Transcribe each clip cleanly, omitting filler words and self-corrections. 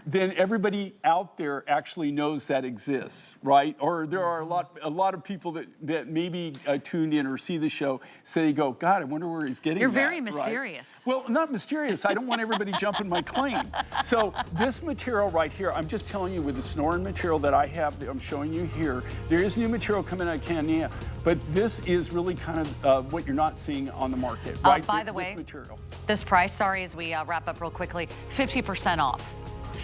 then everybody out there actually knows that exists, right? Or there are a lot of people that maybe tuned in or see the show, say, go, God, I wonder where he's getting You're that, very right? mysterious. Well, not mysterious. I don't want everybody jumping my claim. So this material right here, I'm just telling you, with the Sonoran material that I have, that I'm showing you here, there is new material coming out of Canada, but this is really kind of what you're not seeing on the market, right? By the way, this material. This price, sorry, as we wrap up real quickly, 50% off.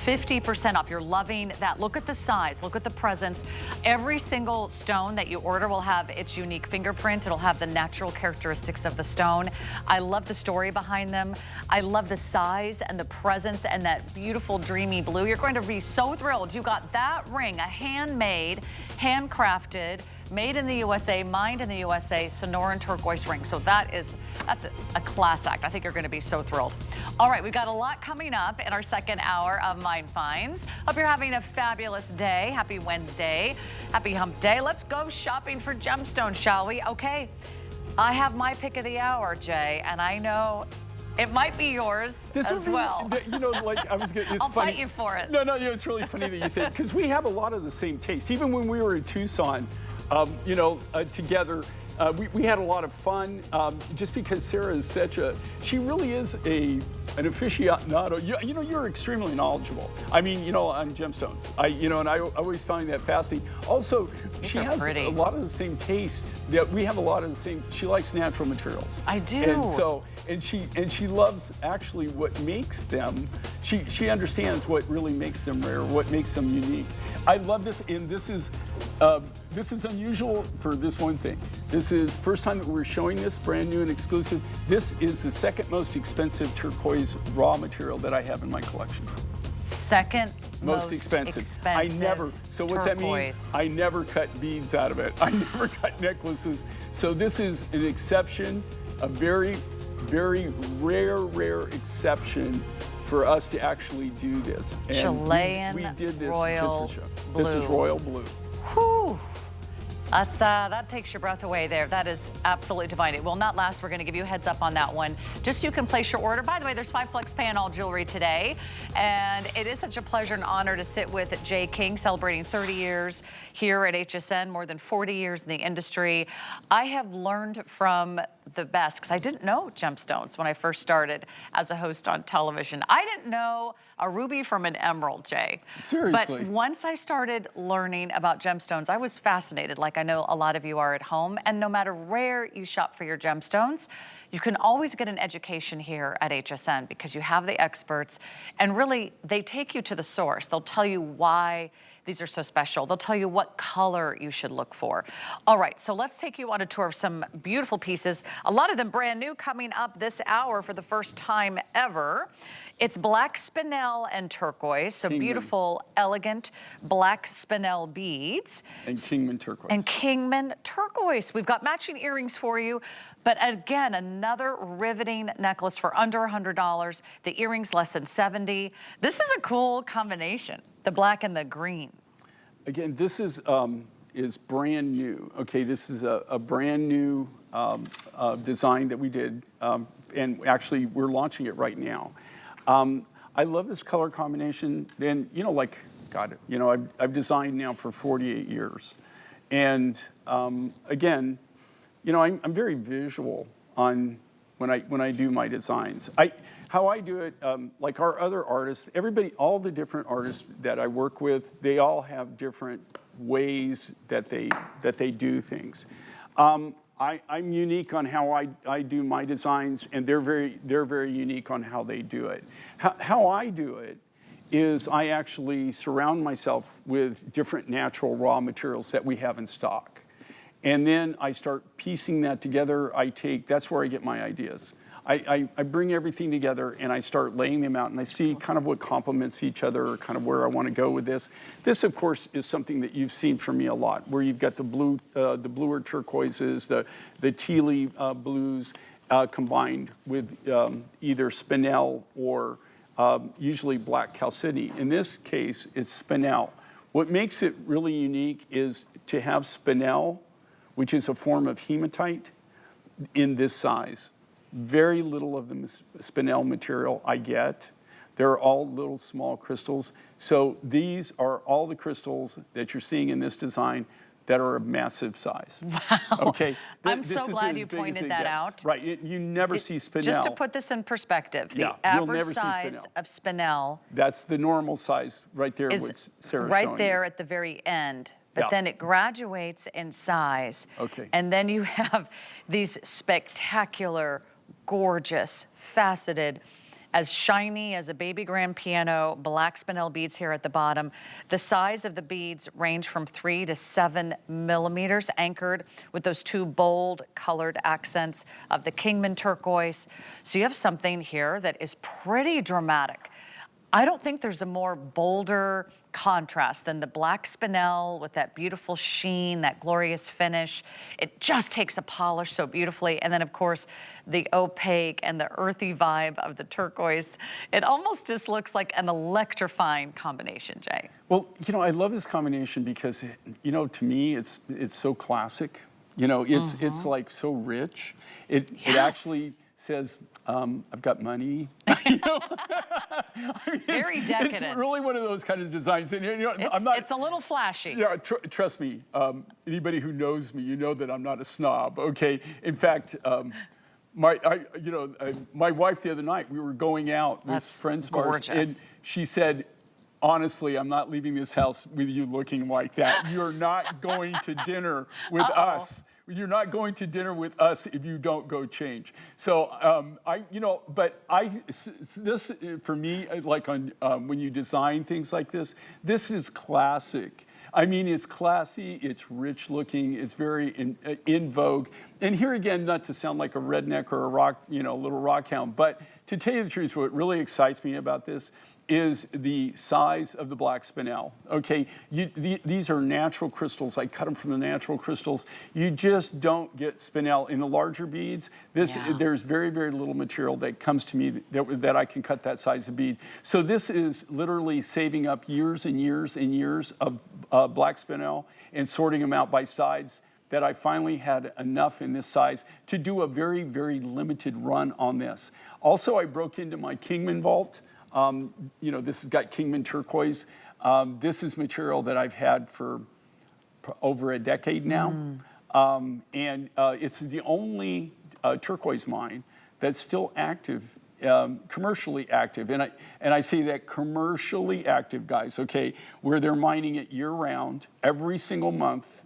50% off. You're loving that. Look at the size. Look at the presence. Every single stone that you order will have its unique fingerprint. It'll have the natural characteristics of the stone. I love the story behind them. I love the size and the presence and that beautiful dreamy blue. You're going to be so thrilled. You got that ring, a handmade, handcrafted, made in the USA, mined in the USA, Sonoran turquoise ring. So that's a class act. I think you're going to be so thrilled. All right, we've got a lot coming up in our second hour of Mine Finds. Hope you're having a fabulous day. Happy Wednesday. Happy hump day. Let's go shopping for gemstones, shall we? Okay, I have my pick of the hour, Jay, and I know it might be yours as well. You know, like I was gonna, it's I'll funny. fight you for it. No, it's really funny that you say it, because we have a lot of the same taste. Even when we were in Tucson, you know, together, we had a lot of fun, just because Sarah is she really is an aficionado. You know, you're extremely knowledgeable. I mean, you know, on gemstones. And I always find that fascinating. Also, she has a lot of the same taste. That we have a lot of the same. She likes natural materials. I do. And so, and she loves actually what makes them. She understands what really makes them rare, what makes them unique. I love this, and this is unusual for this one thing. This is first time that we're showing this, brand new and exclusive. This is the second most expensive turquoise raw material that I have in my collection. Second most expensive. I never, so what's that mean? I never cut beads out of it. I never cut necklaces. So this is an exception, a very, very rare exception for us to actually do this. And Chilean we did this royal just for show. blue. This is royal blue. Whew. That takes your breath away there. That is absolutely divine. It will not last. We're going to give you a heads up on that one, just so you can place your order. By the way, there's 5 flex pay on all jewelry today, and it is such a pleasure and honor to sit with Jay King, celebrating 30 years here at HSN, more than 40 years in the industry. I have learned from the best, because I didn't know gemstones when I first started as a host on television. I didn't know a ruby from an emerald, Jay. Seriously. But once I started learning about gemstones, I was fascinated, like I know a lot of you are at home. And no matter where you shop for your gemstones, you can always get an education here at HSN, because you have the experts, and really they take you to the source. They'll tell you why these are so special. They'll tell you what color you should look for. All right, so let's take you on a tour of some beautiful pieces. A lot of them brand new, coming up this hour for the first time ever. It's black spinel and turquoise, so Kingman. Beautiful, elegant black spinel beads. And Kingman turquoise. And Kingman turquoise. We've got matching earrings for you, but again, another riveting necklace for under $100. The earrings less than $70. This is a cool combination, the black and the green. Again, this is brand new. Okay, this is a brand new design that we did, and actually we're launching it right now. I love this color combination. And you know, like, God, you know, I've designed now for 48 years, and again, you know, I'm very visual on when I do my designs. How I do it, like our other artists, everybody, all the different artists that I work with, they all have different ways that they do things. I'm unique on how I do my designs, and they're very unique on how they do it. How I do it is I actually surround myself with different natural raw materials that we have in stock. And then I start piecing that together. That's where I get my ideas. I bring everything together and I start laying them out, and I see kind of what complements each other, or kind of where I want to go with this. This, of course, is something that you've seen from me a lot, where you've got the bluer turquoises, the tealy blues combined with either spinel or usually black chalcedony. In this case, it's spinel. What makes it really unique is to have spinel, which is a form of hematite, in this size. Very little of the spinel material I get. They're all little small crystals. So these are all the crystals that you're seeing in this design that are of massive size. Wow. Okay. I'm so glad you pointed that out. Right. You never see spinel. Just to put this in perspective, the average size of spinel. That's the normal size right there. Is Sarah right there at the very end. But then it graduates in size. Okay. And then you have these spectacular, gorgeous, faceted, as shiny as a baby grand piano, black spinel beads here at the bottom. The size of the beads range from 3 to 7 millimeters, anchored with those two bold colored accents of the Kingman turquoise. So you have something here that is pretty dramatic. I don't think there's a more bolder contrast than the black spinel with that beautiful sheen, that glorious finish. It just takes a polish so beautifully. And then, of course, the opaque and the earthy vibe of the turquoise. It almost just looks like an electrifying combination, Jay. Well, I love this combination because, to me, it's so classic. It's like so rich. It actually says, I've got money. Very decadent. It's really one of those kind of designs. And it's a little flashy. Yeah, trust me. Anybody who knows me, you know that I'm not a snob. Okay. In fact, my wife the other night, we were going out with friends of ours, and she said, honestly, I'm not leaving this house with you looking like that. You're not going to dinner with us. You're not going to dinner with us if you don't go change. So this for me, like when you design things like this is classic. I mean, it's classy, it's rich looking, it's very in vogue. And here again, not to sound like a redneck or a rock, little rock hound, but to tell you the truth, what really excites me about this is the size of the black spinel. Okay, these are natural crystals. I cut them from the natural crystals. You just don't get spinel in the larger beads. There's very, very little material that comes to me that I can cut that size of bead. So this is literally saving up years and years and years of black spinel and sorting them out by size, that I finally had enough in this size to do a very, very limited run on this. Also, I broke into my Kingman vault. This has got Kingman turquoise. This is material that I've had for over a decade now. And it's the only turquoise mine that's still active, commercially active. And I say that commercially active, guys, okay, where they're mining it year round, every single month,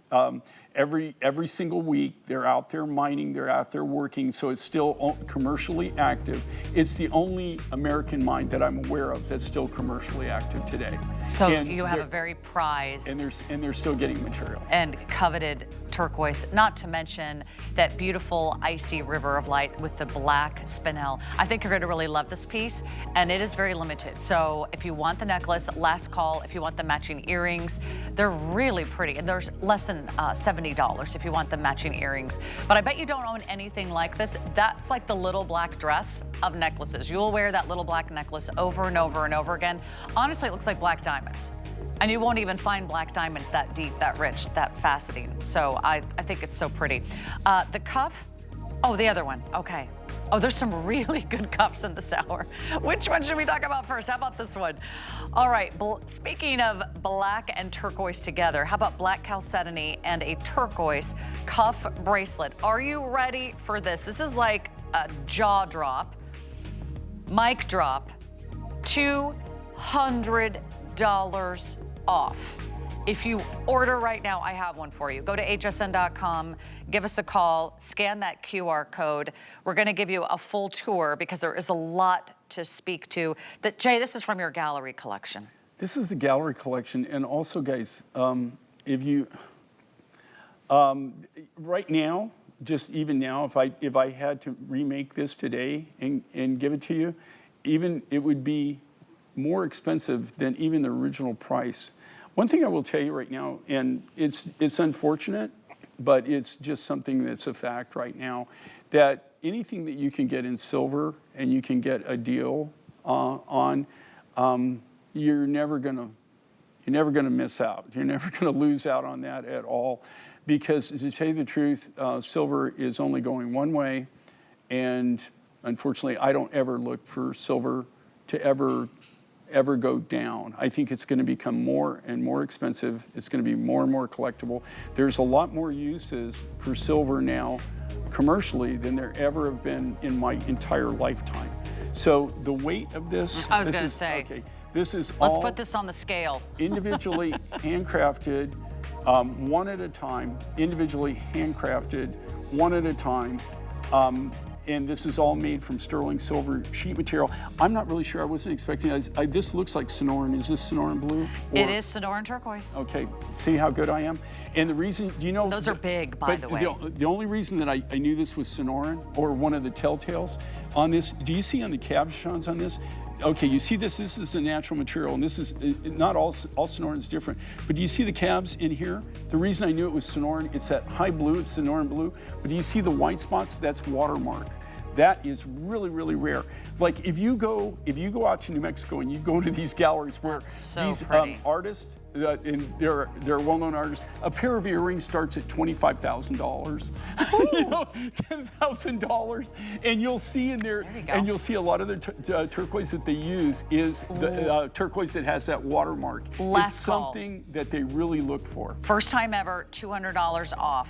every single week. They're out there mining, they're out there working, so it's still commercially active. It's the only American mine that I'm aware of that's still commercially active today. So you have a very prized and they're still getting material and coveted turquoise, not to mention that beautiful icy river of light with the black spinel. I think you're going to really love this piece, and it is very limited. So if you want the necklace, last call. If you want the matching earrings, they're really pretty, and there's less than $70 if you want the matching earrings. But I bet you don't own anything like this. That's like the little black dress of necklaces. You'll wear that little black necklace over and over and over again. Honestly, it looks like black diamonds. And you won't even find black diamonds that deep, that rich, that faceting. So I think it's so pretty. The cuff, the other one, okay. Oh, there's some really good cuffs in the hour. Which one should we talk about first? How about this one? All right, speaking of black and turquoise together, how about black chalcedony and a turquoise cuff bracelet? Are you ready for this? This is like a jaw drop, mic drop, $200 off. If you order right now, I have one for you. Go to hsn.com, give us a call, scan that QR code. We're going to give you a full tour because there is a lot to speak to. Jay, this is from your gallery collection. This is the gallery collection, and also, guys, if you right now, just even now, if I had to remake this today and give it to you, it would be more expensive than even the original price. One thing I will tell you right now, and it's unfortunate, but it's just something that's a fact right now, that anything that you can get in silver and you can get a deal on, you're never gonna miss out. You're never gonna lose out on that at all, because to tell you the truth, silver is only going one way, and unfortunately, I don't ever look for silver to ever ever go down. I think it's going to become more and more expensive. It's going to be more and more collectible. There's a lot more uses for silver now commercially than there ever have been in my entire lifetime. So the weight of this, I was going to say, okay, this is let's all put this on the scale. individually handcrafted, one at a time, individually handcrafted, one at a time. And this is all made from sterling silver sheet material. I'm not really sure. I wasn't expecting. This looks like Sonoran. Is this Sonoran blue? It is Sonoran turquoise. Okay. See how good I am? And the reason, you know. Those are big, by the way. The only reason that I knew this was Sonoran, or one of the telltales on this, do you see on the cabochons on this? Okay, you see this is a natural material, and this is, not all Sonoran is different, but do you see the cabs in here? The reason I knew it was Sonoran, it's that high blue, it's Sonoran blue, but do you see the white spots? That's watermark. That is really, really rare. Like if you go out to New Mexico and you go to these galleries where these artists, and they're well-known artists, a pair of earrings starts at $25,000, you know, $10,000, and you'll see in there, and you'll see a lot of the turquoise that they use is the turquoise that has that watermark. It's something that they really look for. First time ever, $200 off.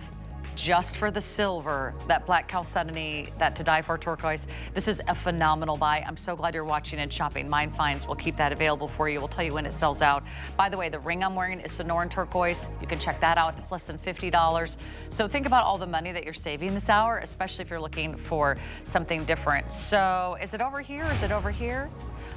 Just for the silver, that black chalcedony, that to die for turquoise. This is a phenomenal buy. I'm so glad you're watching and shopping. Mind Finds will keep that available for you. We'll tell you when it sells out. By the way, the ring I'm wearing is Sonoran turquoise. You can check that out. It's less than $50. So think about all the money that you're saving this hour, especially if you're looking for something different. So is it over here? Is it over here?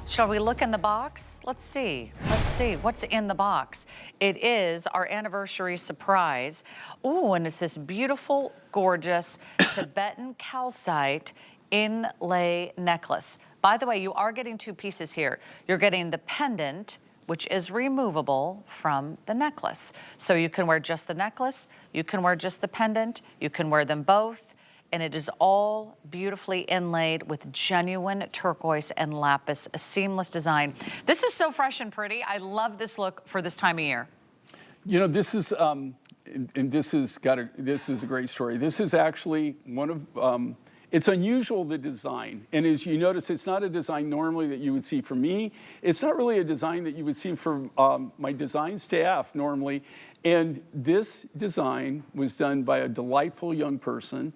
Shall we look in the box? Let's see. Let's see what's in the box. It is our anniversary surprise. Ooh, and it's this beautiful, gorgeous Tibetan calcite inlay necklace. By the way, you are getting two pieces here. You're getting the pendant, which is removable from the necklace. So you can wear just the necklace, you can wear just the pendant, you can wear them both. And it is all beautifully inlaid with genuine turquoise and lapis, a seamless design. This is so fresh and pretty. I love this look for this time of year. You know, this is, and this is a great story. This is actually one of, it's unusual, the design. And as you notice, it's not a design normally that you would see from me. It's not really a design that you would see from my design staff normally. And this design was done by a delightful young person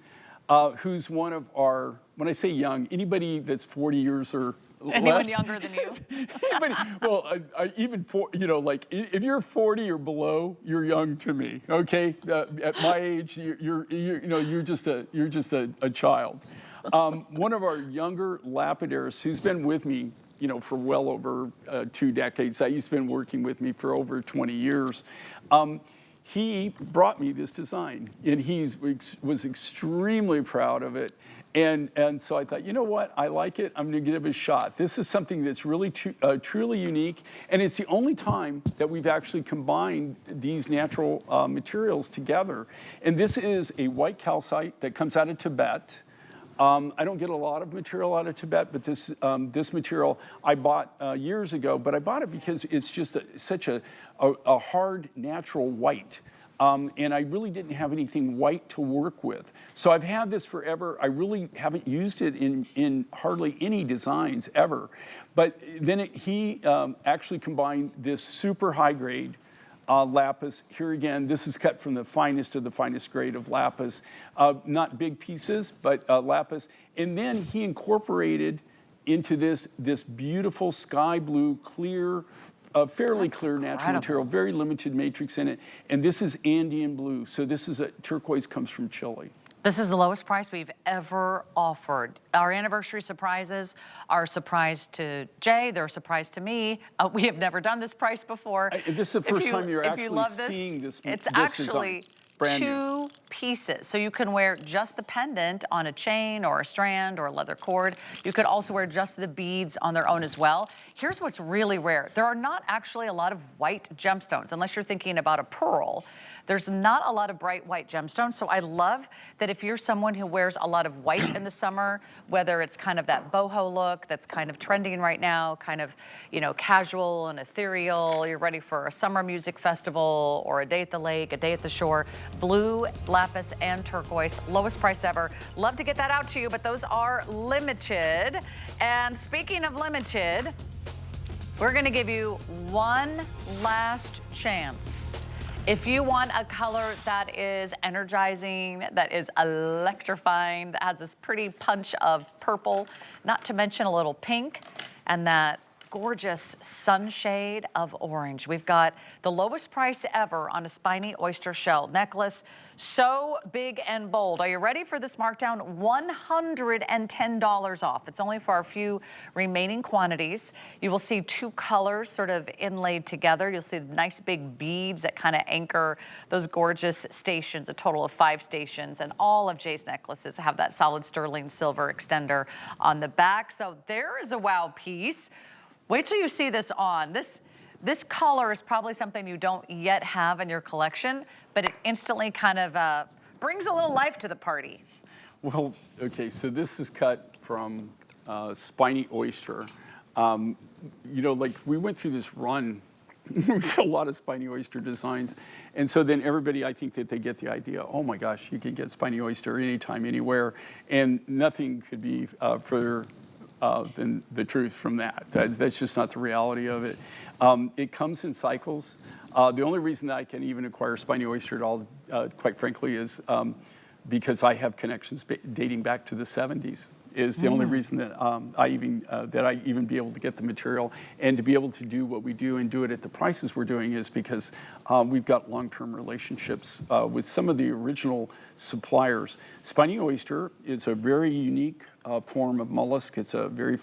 who's one of our, when I say young, anybody that's 40 years or anyone less. Younger than you? Anybody, well, even for, you know, like if you're 40 or below, you're young to me. Okay, at my age, you're just a child. One of our younger lapidaries who's been with me, you know, for well over 2 decades. He's been working with me for over 20 years. He brought me this design, and he was extremely proud of it. And so I thought, you know what, I like it, I'm gonna give it a shot. This is something that's really truly unique, and it's the only time that we've actually combined these natural materials together. And this is a white calcite that comes out of Tibet. I don't get a lot of material out of Tibet, but this material I bought years ago, but I bought it because it's just such a hard, natural white. And I really didn't have anything white to work with. So I've had this forever. I really haven't used it in hardly any designs ever. But then he actually combined this super high grade lapis. Here again, this is cut from the finest of the finest grade of lapis. Not big pieces, but lapis. And then he incorporated into this beautiful sky blue, clear, fairly clear natural material, very limited matrix in it. And this is Andean blue. So this is a turquoise, comes from Chile. This is the lowest price we've ever offered. Our anniversary surprises are a surprise to Jay. They're a surprise to me. We have never done this price before. This is the first time you're actually seeing this design. It's actually two pieces. So you can wear just the pendant on a chain or a strand or a leather cord. You could also wear just the beads on their own as well. Here's what's really rare. There are not actually a lot of white gemstones, unless you're thinking about a pearl. There's not a lot of bright white gemstones, so I love that if you're someone who wears a lot of white in the summer, whether it's kind of that boho look that's kind of trending right now, kind of, you know, casual and ethereal, you're ready for a summer music festival or a day at the lake, a day at the shore, blue, lapis, and turquoise, lowest price ever. Love to get that out to you, but those are limited. And speaking of limited, We're gonna give you one last chance. If you want a color that is energizing, that is electrifying, that has this pretty punch of purple, not to mention a little pink, and that gorgeous sunshade of orange. We've got the lowest price ever on a spiny oyster shell necklace. So big and bold. Are you ready for this markdown? $110 off. It's only for a few remaining quantities. You will see two colors sort of inlaid together. You'll see nice big beads that kind of anchor those gorgeous stations, a total of 5 stations. And all of Jay's necklaces have that solid sterling silver extender on the back. So there is a wow piece. Wait till you see this on. This color is probably something you don't yet have in your collection, but it instantly kind of brings a little life to the party. Well, okay, so this is cut from spiny oyster. You know, like we went through this run with a lot of spiny oyster designs. And so then everybody, I think that they get the idea, oh my gosh, you can get spiny oyster anytime, anywhere. And nothing could be further than the truth from that. That's just not the reality of it. It comes in cycles. The only reason that I can even acquire spiny oyster at all, quite frankly, is because I have connections dating back to the 70s. Is the only reason that I even be able to get the material and to be able to do what we do and do it at the prices we're doing is because we've got long-term relationships with some of the original suppliers. Spiny oyster is a very unique form of mollusk. It's a very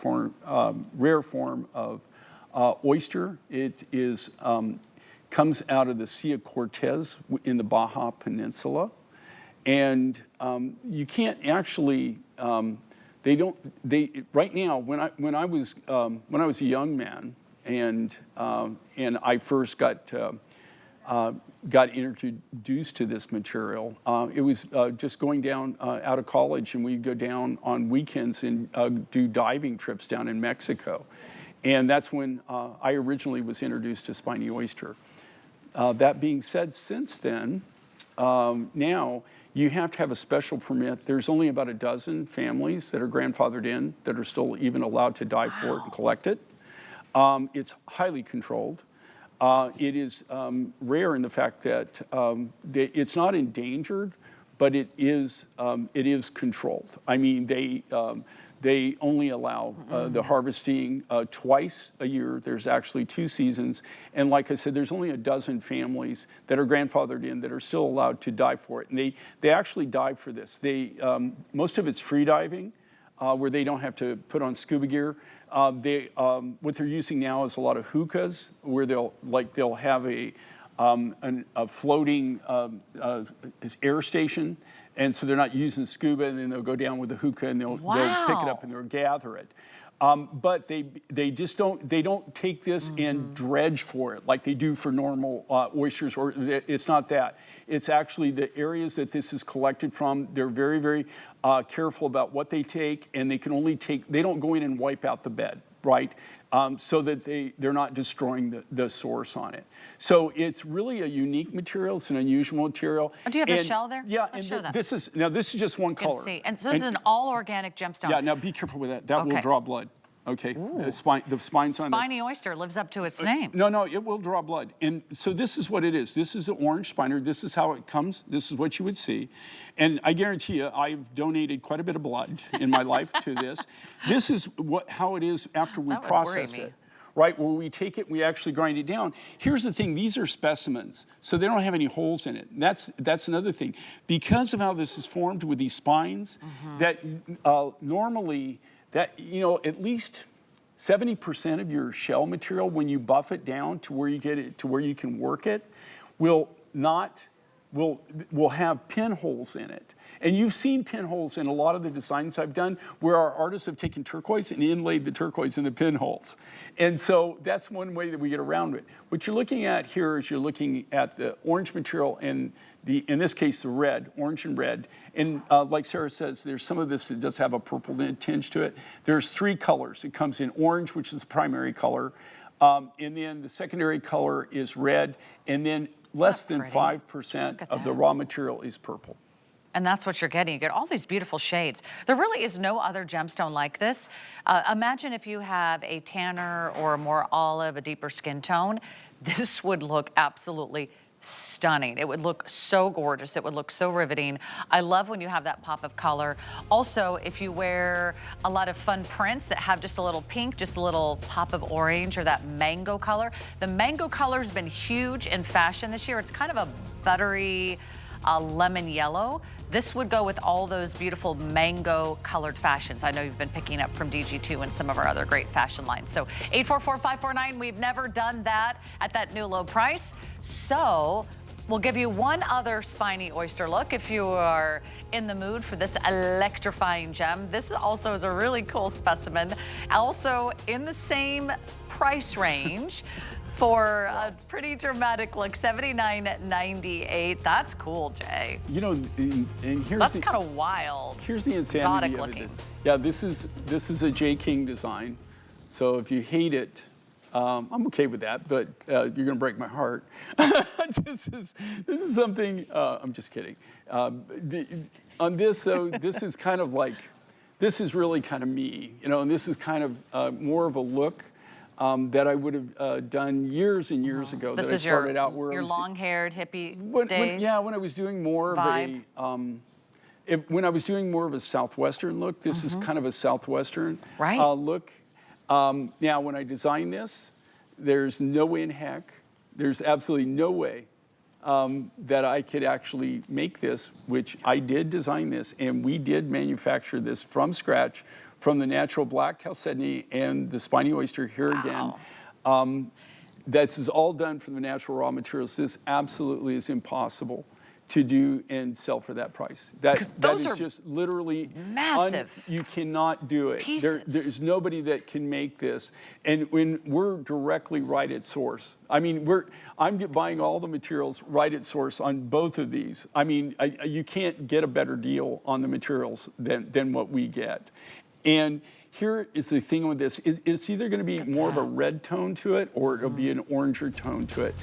rare form of oyster. It is comes out of the Sea of Cortez in the Baja Peninsula, and you can't actually. Right now, when I was a young man and I first got introduced to this material, it was just going down out of college, and we'd go down on weekends and do diving trips down in Mexico, and that's when I originally was introduced to spiny oyster. That being said, since then, now. You have to have a special permit. There's only about a dozen families that are grandfathered in that are still even allowed to dive for it and collect it. It's highly controlled. It is rare in the fact that it's not endangered, but it is controlled. I mean, they only allow the harvesting twice a year. There's actually 2 seasons. And like I said, there's only a dozen families that are grandfathered in that are still allowed to dive for it. And they actually dive for this. Most of it's free diving, where they don't have to put on scuba gear. What they're using now is a lot of hookahs, where they'll have a floating air station. And so they're not using scuba, and then they'll go down with the hookah, and they'll pick it up and they'll gather it. But they just don't take this and dredge for it like they do for normal oysters. Or it's not that. It's actually the areas that this is collected from. They're very, very careful about what they take, and they can only take. They don't go in and wipe out the bed, right? So that they're not destroying the source on it. So it's really a unique material. It's an unusual material. Oh, do you have a shell there? Yeah, Let's and show that. this is just one color. You can see. And so this is an all organic gemstone. Yeah, now be careful with that. That will draw blood. Okay, the spine's on it. Spiny oyster lives up to its name. No, it will draw blood. And so this is what it is. This is an orange spiner. This is how it comes. This is what you would see. And I guarantee you, I've donated quite a bit of blood in my life to this. This is how it is after we process it. Right, where we take it, we actually grind it down. Here's the thing, these are specimens, so they don't have any holes in it. That's another thing. Because of how this is formed with these spines, that normally, at least 70% of your shell material, when you buff it down to where you get it, to where you can work it, will have pinholes in it. And you've seen pinholes in a lot of the designs I've done where our artists have taken turquoise and inlaid the turquoise in the pinholes. And so that's one way that we get around it. What you're looking at here is you're looking at the orange material and in this case, the red, orange and red. And like Sarah says, there's some of this that does have a purple tinge to it. There's 3 colors. It comes in orange, which is the primary color. And then the secondary color is red. And then less than 5% of the raw material is purple. And that's what you're getting. You get all these beautiful shades. There really is no other gemstone like this. Imagine if you have a tanner or a more olive, a deeper skin tone. This would look absolutely stunning. It would look so gorgeous. It would look so riveting. I love when you have that pop of color. Also, if you wear a lot of fun prints that have just a little pink, just a little pop of orange, or that mango color. The mango color's been huge in fashion this year. It's kind of a buttery lemon yellow. This would go with all those beautiful mango colored fashions I know you've been picking up from DG2 and some of our other great fashion lines. So 844-549, we've never done that at that new low price. So we'll give you one other spiny oyster look if you are in the mood for this electrifying gem. This also is a really cool specimen. Also in the same price range. For a pretty dramatic look, $79.98. That's cool, Jay. You know, and here's that's kind of wild. Here's the insanity of it. Yeah, this is a J. King design. So if you hate it, I'm okay with that, but you're gonna break my heart. This is something. I'm just kidding. On this though, this is kind of like, this is really kind of me, you know, and this is kind of more of a look. That I would have done years and years ago. This that is I started out where your I was long-haired hippie days. When I was doing more vibe. of a, when I was doing more of a Southwestern look, this is kind of a Southwestern look. Now, when I designed this, there's no way in heck, there's absolutely no way that I could actually make this, which I did design this, and we did manufacture this from scratch, from the natural black chalcedony and the spiny oyster here again. This is all done from the natural raw materials. This absolutely is impossible to do and sell for that price. That is just literally massive. You cannot do it. There's nobody that can make this. And when we're directly right at source, I mean, I'm buying all the materials right at source on both of these. I mean, you can't get a better deal on the materials than what we get. And here is the thing with this, it's either gonna be more of a red tone to it or it'll be an oranger tone to it.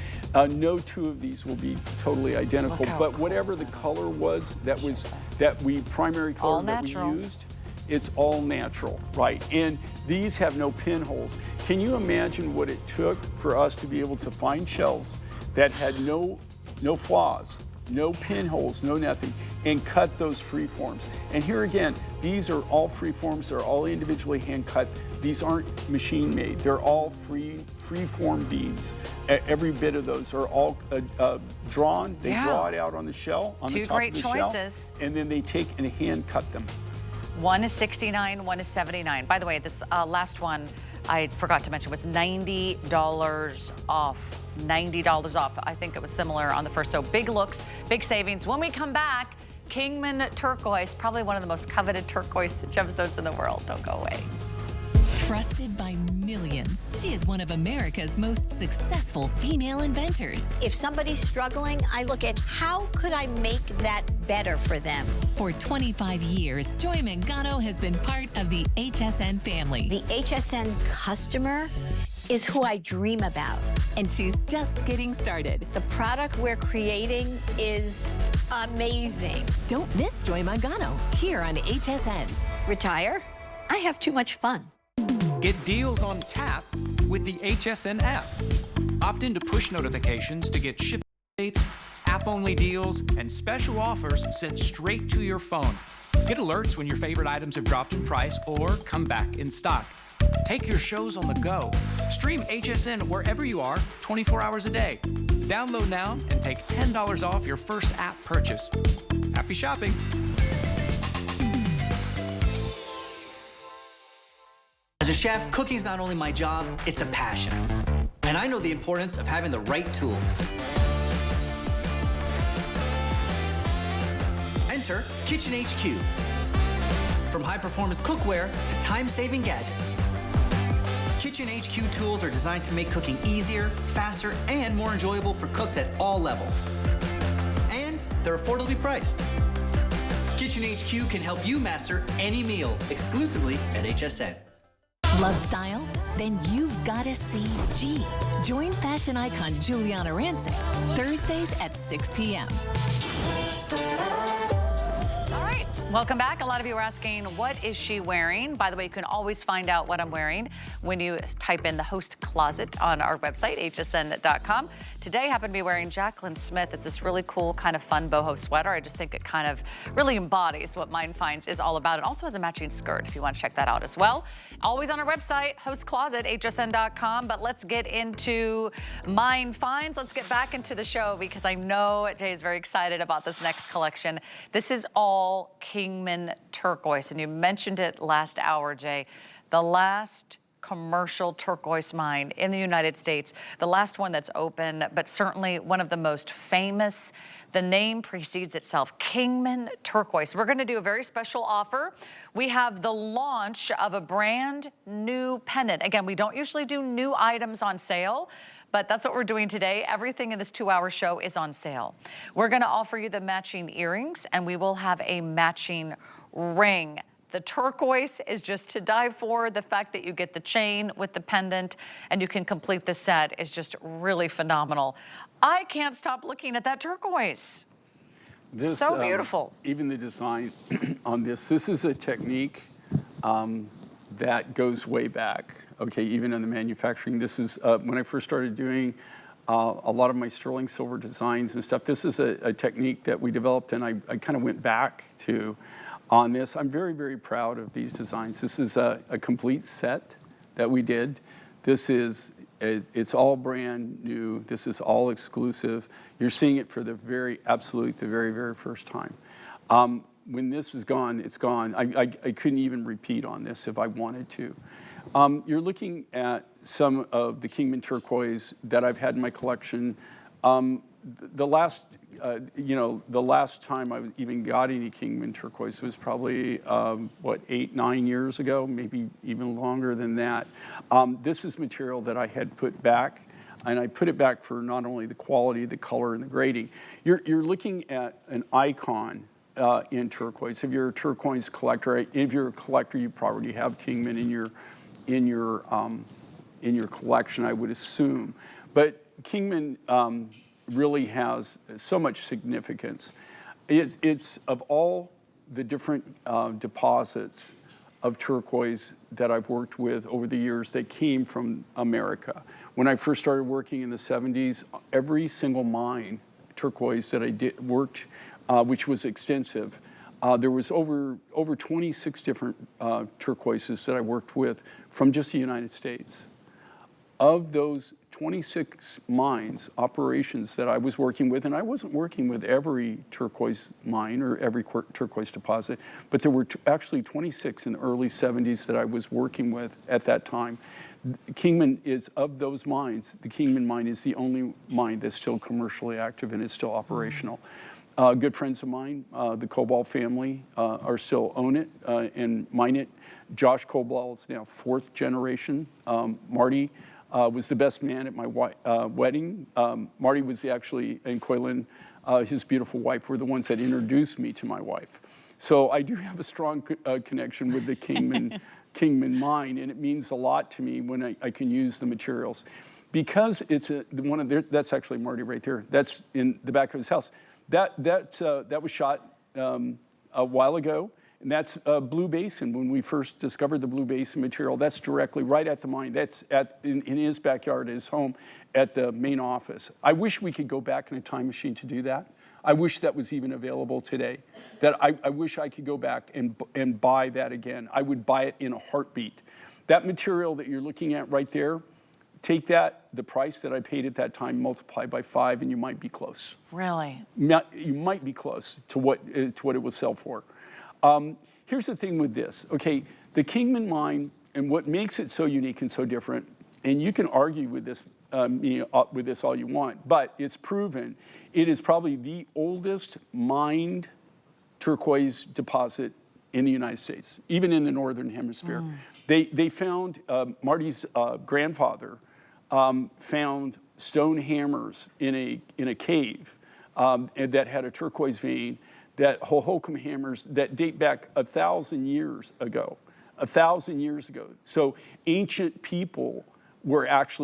No two of these will be totally identical, but whatever the color was, primary color that we used, it's all natural, right? And these have no pinholes. Can you imagine what it took for us to be able to find shells that had no flaws, no pinholes, no nothing, and cut those free forms? And here again, these are all free forms. They're all individually hand cut. These aren't machine made. They're all free form beads. Every bit of those are all drawn. They draw it out on the shell, on the top of the shell. Two great choices. And then they take and hand cut them. One is $69, one is $79. By the way, this last one, I forgot to mention, was $90 off. $90 off. I think it was similar on the first. So big looks, big savings. When we come back, Kingman turquoise, probably one of the most coveted turquoise gemstones in the world. Don't go away. Trusted by millions, she is one of America's most successful female inventors. If somebody's struggling, I look at how could I make that better for them. For 25 years, Joy Mangano has been part of the HSN family. The HSN customer is who I dream about. And she's just getting started. The product we're creating is amazing. Don't miss Joy Mangano here on HSN. Retire? I have too much fun. Get deals on tap with the HSN app. Opt into push notifications to get shipping updates, app-only deals, and special offers sent straight to your phone. Get alerts when your favorite items have dropped in price or come back in stock. Take your shows on the go. Stream HSN wherever you are, 24 hours a day. Download now and take $10 off your first app purchase. Happy shopping. As a chef, cooking's not only my job, it's a passion. And I know the importance of having the right tools. Enter Kitchen HQ. From high-performance cookware to time-saving gadgets. Kitchen HQ tools are designed to make cooking easier, faster, and more enjoyable for cooks at all levels. And they're affordably priced. Kitchen HQ can help you master any meal exclusively at HSN. Love style? Then you've got to see G. Join fashion icon Giuliana Rancic Thursdays at 6 p.m. Welcome back. A lot of you are asking, what is she wearing? By the way, you can always find out what I'm wearing when you type in the host closet on our website, hsn.com. Today, I happen to be wearing Jacqueline Smith. It's this really cool kind of fun boho sweater. I just think it kind of really embodies what Mind Finds is all about. It also has a matching skirt if you want to check that out as well. Always on our website, host closet, hsn.com. But let's get into Mind Finds. Let's get back into the show because I know Jay is very excited about this next collection. This is all Kingman turquoise, and you mentioned it last hour, Jay. The last commercial turquoise mine in the United States, the last one that's open, but certainly one of the most famous. The name precedes itself, Kingman turquoise. We're going to do a very special offer. We have the launch of a brand new pendant. Again, we don't usually do new items on sale, but that's what we're doing today. Everything in this 2-hour show is on sale. We're going to offer you the matching earrings, and we will have a matching ring. The turquoise is just to die for. The fact that you get the chain with the pendant and you can complete the set is just really phenomenal. I can't stop looking at that turquoise. This, so beautiful. Even the design on this is a technique that goes way back. Okay, even in the manufacturing. This is, when I first started doing a lot of my sterling silver designs and stuff, this is a technique that we developed, and I kind of went back to on this. I'm very, very proud of these designs. This is a complete set that we did. This is, it's all brand new. This is all exclusive. You're seeing it for the very first time. When this is gone, it's gone. I couldn't even repeat on this if I wanted to. You're looking at some of the Kingman turquoise that I've had in my collection. The last time I even got any Kingman turquoise was probably, 8-9 years ago, maybe even longer than that. This is material that I had put back, and I put it back for not only the quality, the color, and the grading. You're looking at an icon in turquoise. If you're a turquoise collector, if you're a collector, you probably have Kingman in your collection, I would assume. But Kingman really has so much significance. It's of all the different deposits of turquoise that I've worked with over the years that came from America. When I first started working in the 70s, every single mine turquoise that I worked, which was extensive, there was over 26 different turquoises that I worked with from just the United States. Of those 26 mines, operations that I was working with, and I wasn't working with every turquoise mine or every turquoise deposit, but there were actually 26 in the early 70s that I was working with at that time. Kingman is, of those mines, the Kingman mine is the only mine that's still commercially active and is still operational. Good friends of mine, the Cobalt family, are still own it and mine it. Josh Cobalt is now 4th generation. Marty was the best man at my wedding. Marty was actually, and Koylin, his beautiful wife, were the ones that introduced me to my wife. So I do have a strong connection with the Kingman mine, and it means a lot to me when I can use the materials. Because it's that's actually Marty right there. That's in the back of his house. That was shot a while ago, and that's Blue Basin. When we first discovered the Blue Basin material, that's directly right at the mine. That's in his backyard, his home, at the main office. I wish we could go back in a time machine to do that. I wish that was even available today. That I wish I could go back and buy that again. I would buy it in a heartbeat. That material that you're looking at right there, take that, the price that I paid at that time, multiply by 5, and you might be close. Really? You might be close to what it will sell for. Here's the thing with this. Okay, the Kingman mine, and what makes it so unique and so different, and you can argue with this all you want, but it's proven. It is probably the oldest mined turquoise deposit in the United States, even in the Northern Hemisphere. They found, Marty's grandfather found stone hammers in a cave that had a turquoise vein, that Hohokam hammers that date back 1,000 years ago. 1,000 years ago. So ancient people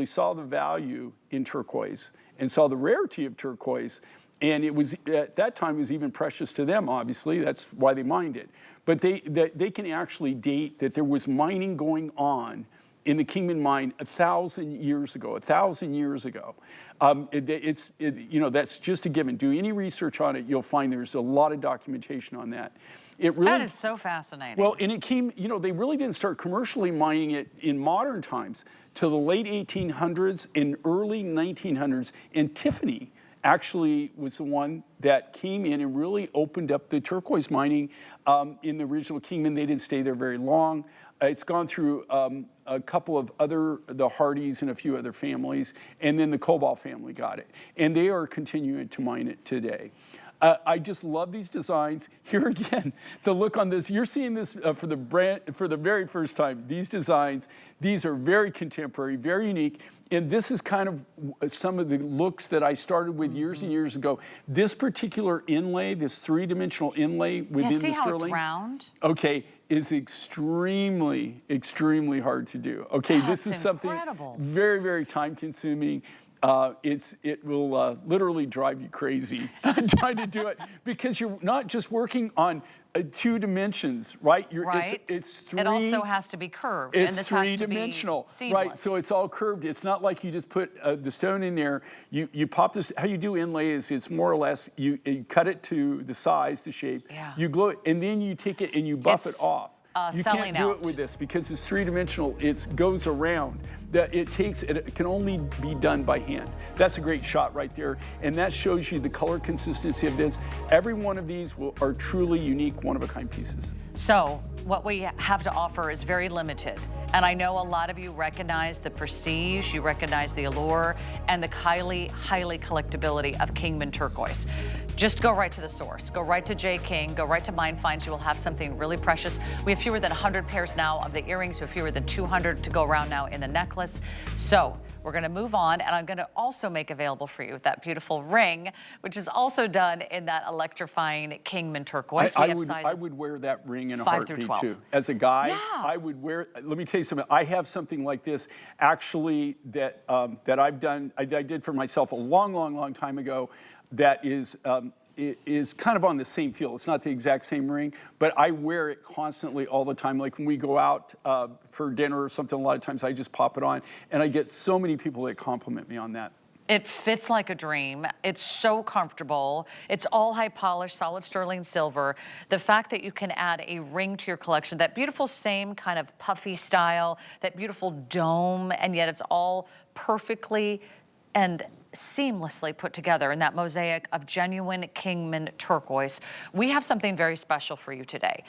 saw the value in turquoise and saw the rarity of turquoise, And it was, at that time, it was even precious to them, obviously. That's why they mined it. But they can actually date that there was mining going on in the Kingman mine 1,000 years ago, 1,000 years ago. You know, that's just a given. Do any research on it, you'll find there's a lot of documentation on that. It really, That is so fascinating. well, and it came, you know, they really didn't start commercially mining it in modern times till the late 1800s and early 1900s. And Tiffany actually was the one that came in and really opened up the turquoise mining in the original Kingman. They didn't stay there very long. It's gone through a couple of other, the Hardys and a few other families, and then the Cobalt family got it. And they are continuing to mine it today. I just love these designs. Here again, the look on this, you're seeing this for the very first time. These designs, these are very contemporary, very unique. And this is kind of some of the looks that I started with years and years ago. This particular inlay, this three-dimensional inlay within see the how sterling. it's round? Okay, is extremely, extremely hard to do. Okay, this is something incredible. very, very time-consuming. It will literally drive you crazy trying to do it, because you're not just working on 2 dimensions, right? Right. It's three. It also has to be curved. And It's this has to be three-dimensional, seamless. right? So it's all curved. It's not like you just put the stone in there. You pop this. How you do inlay is it's more or less you cut it to the size, the shape. Yeah. You glue it, and then you take it and you buff It's, it off. You selling can't do out. it with this because it's three-dimensional. It goes around. It can only be done by hand. That's a great shot right there, and that shows you the color consistency of this. Every one of these are truly unique, one-of-a-kind pieces. So what we have to offer is very limited. And I know a lot of you recognize the prestige, you recognize the allure, and the highly, highly collectability of Kingman turquoise. Just go right to the source. Go right to J. King, go right to Mine Finds. You will have something really precious. We have fewer than 100 pairs now of the earrings. We have fewer than 200 to go around now in the necklace. So we're going to move on, and I'm going to also make available for you that beautiful ring, which is also done in that electrifying Kingman turquoise. I would wear that ring in a 5 through heartbeat 12. too. As a guy, Yeah. I would wear. Let me tell you something. I have something like this actually that I've done. I did for myself a long, long, long time ago. That is. It is kind of on the same feel. It's not the exact same ring, but I wear it constantly all the time. Like when we go out for dinner or something, a lot of times I just pop it on, and I get so many people that compliment me on that. It fits like a dream. It's so comfortable. It's all high polished, solid sterling silver. The fact that you can add a ring to your collection, that beautiful same kind of puffy style, that beautiful dome, and yet it's all perfectly and seamlessly put together in that mosaic of genuine Kingman turquoise. We have something very special for you today.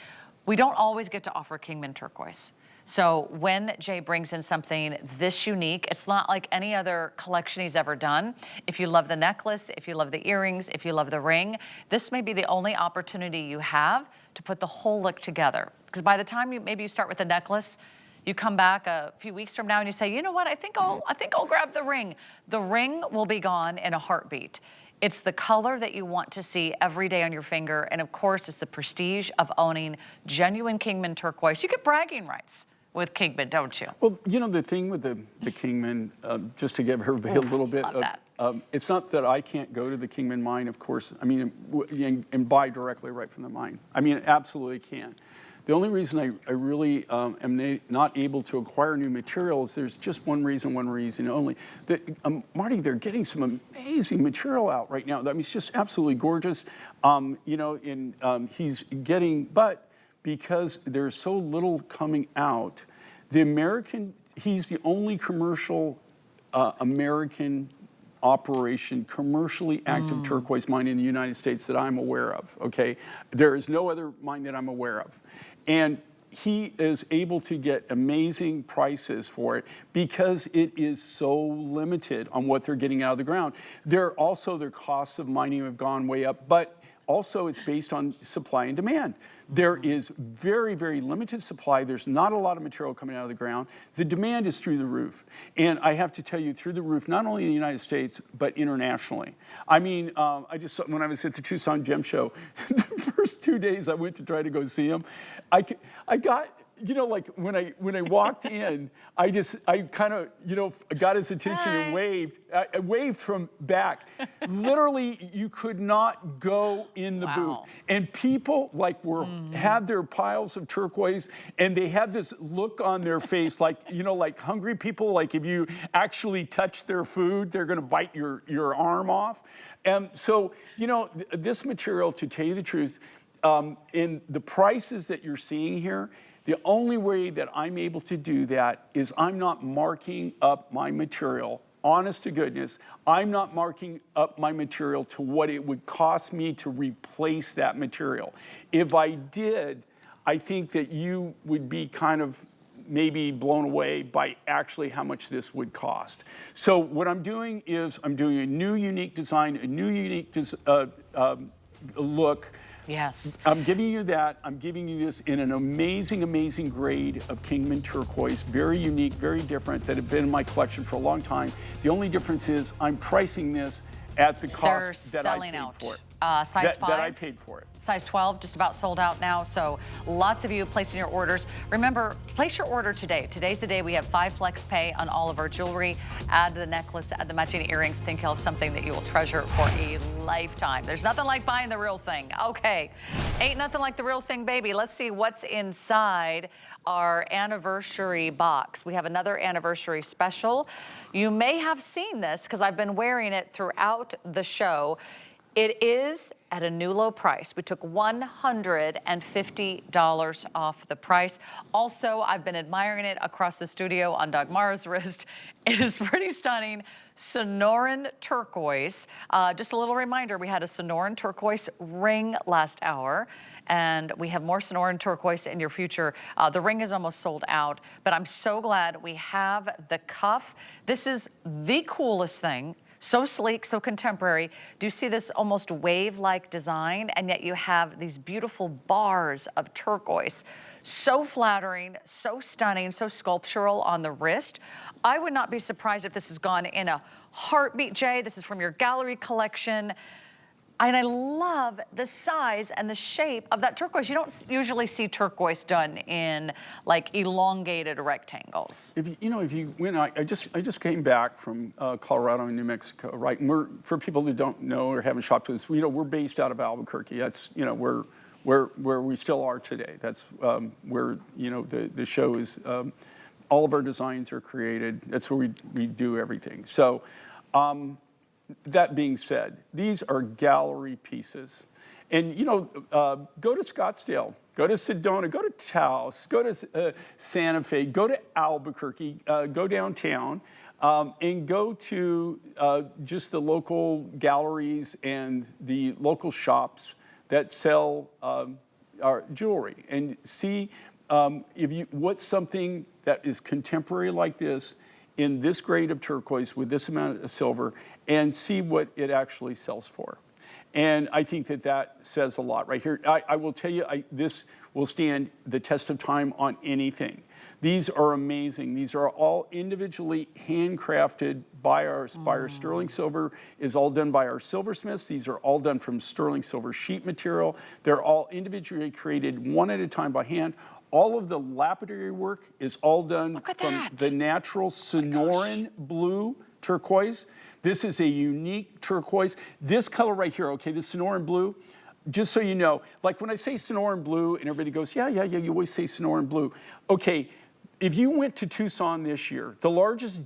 We don't always get to offer Kingman turquoise. So when Jay brings in something this unique, it's not like any other collection he's ever done. If you love the necklace, if you love the earrings, if you love the ring, this may be the only opportunity you have to put the whole look together. Because by the time maybe you start with the necklace, you come back a few weeks from now and you say, you know what, I think I'll grab the ring. The ring will be gone in a heartbeat. It's the color that you want to see every day on your finger. And of course, it's the prestige of owning genuine Kingman turquoise. You get bragging rights with Kingman, don't you? Well, you know, the thing with the Kingman, just to give everybody a little bit love that. It's not that I can't go to the Kingman mine, of course. I mean, and buy directly right from the mine. I mean, absolutely can. The only reason I really am not able to acquire new materials, there's just one reason only. Marty, they're getting some amazing material out right now. I mean, it's just absolutely gorgeous. You know, he's getting, but because there's so little coming out, he's the only commercial American operation, commercially active turquoise mine in the United States that I'm aware of, okay? There is no other mine that I'm aware of. And he is able to get amazing prices for it because it is so limited on what they're getting out of the ground. Their costs of mining have gone way up, but also it's based on supply and demand. There is very, very limited supply. There's not a lot of material coming out of the ground. The demand is through the roof. And I have to tell you, through the roof, not only in the United States, but internationally. I mean, when I was at the Tucson Gem Show, the first 2 days I went to try to go see him, I got you know, like when I walked in, I kind of, you know, got his attention and waved. I waved from back. Literally, you could not go in the booth. And people like had their piles of turquoise, and they had this look on their face, like, you know, like hungry people. Like if you actually touch their food, they're going to bite your arm off. And so, you know, this material, to tell you the truth, in the prices that you're seeing here, the only way that I'm able to do that is I'm not marking up my material. Honest to goodness, I'm not marking up my material to what it would cost me to replace that material. If I did, I think that you would be kind of maybe blown away by actually how much this would cost. So what I'm doing is I'm doing a new unique design, a new unique look. Yes. I'm giving you that. I'm giving you this in an amazing, amazing grade of Kingman turquoise. Very unique, very different, that have been in my collection for a long time. The only difference is I'm pricing this at the cost that I paid for it. Size 5? That I paid for it. Size 12, just about sold out now. So lots of you placing your orders. Remember, place your order today. Today's the day. We have 5 flex pay on all of our jewelry. Add the necklace, add the matching earrings. Think you'll have something that you will treasure for a lifetime. There's nothing like buying the real thing. Okay, ain't nothing like the real thing, baby. Let's see what's inside our anniversary box. We have another anniversary special. You may have seen this because I've been wearing it throughout the show. It is at a new low price. We took $150 off the price. Also, I've been admiring it across the studio on Dagmara's wrist. It is pretty stunning. Sonoran turquoise. Just a little reminder, we had a Sonoran turquoise ring last hour, and we have more Sonoran turquoise in your future. The ring is almost sold out, but I'm so glad we have the cuff. This is the coolest thing. So sleek, so contemporary. Do you see this almost wave-like design? And yet you have these beautiful bars of turquoise. So flattering, so stunning, so sculptural on the wrist. I would not be surprised if this has gone in a heartbeat, Jay. This is from your gallery collection. And I love the size and the shape of that turquoise. You don't usually see turquoise done in like elongated rectangles. If you went, I just came back from Colorado and New Mexico, right? And for people who don't know or haven't shopped with us, we're based out of Albuquerque. That's where we still are today. That's where the show is. All of our designs are created. That's where we do everything. So. That being said, these are gallery pieces. And, go to Scottsdale, go to Sedona, go to Taos, go to Santa Fe, go to Albuquerque, go downtown, and go to just the local galleries and the local shops that sell our jewelry and see what's something that is contemporary like this in this grade of turquoise with this amount of silver, and see what it actually sells for. And I think that says a lot right here. I will tell you, this will stand the test of time on anything. These are amazing. These are all individually handcrafted by our sterling silver is all done by our silversmiths. These are all done from sterling silver sheet material. They're all individually created one at a time by hand. All of the lapidary work is all done from the natural Sonoran blue turquoise. This is a unique turquoise. This color right here, okay, the Sonoran blue, just so you know, like when I say Sonoran blue and everybody goes, yeah, you always say Sonoran blue. Okay, if you went to Tucson this year, the largest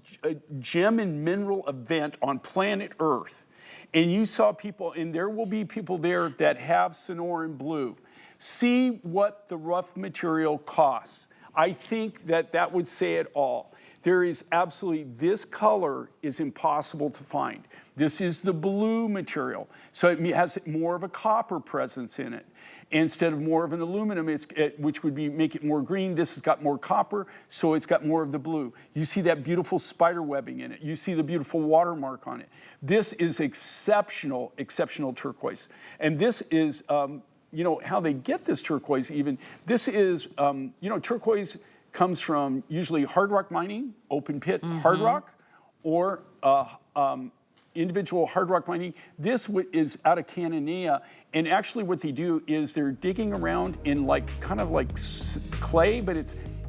gem and mineral event on planet Earth, and you saw people, and there will be people there that have Sonoran blue, see what the rough material costs. I think that would say it all. There is absolutely, this color is impossible to find. This is the blue material. So it has more of a copper presence in it. Instead of more of an aluminum, which would make it more green, this has got more copper, so it's got more of the blue. You see that beautiful spider webbing in it. You see the beautiful watermark on it. This is exceptional, exceptional turquoise. And this is, how they get this turquoise even. This is, turquoise comes from usually hard rock mining, open pit hard rock, or individual hard rock mining. This is out of Cananea, and actually what they do is they're digging around in like kind of like clay, but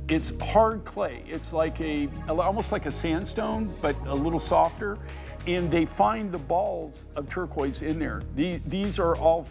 it's hard clay. It's like almost like a sandstone, but a little softer. And they find the balls of turquoise in there. These are all,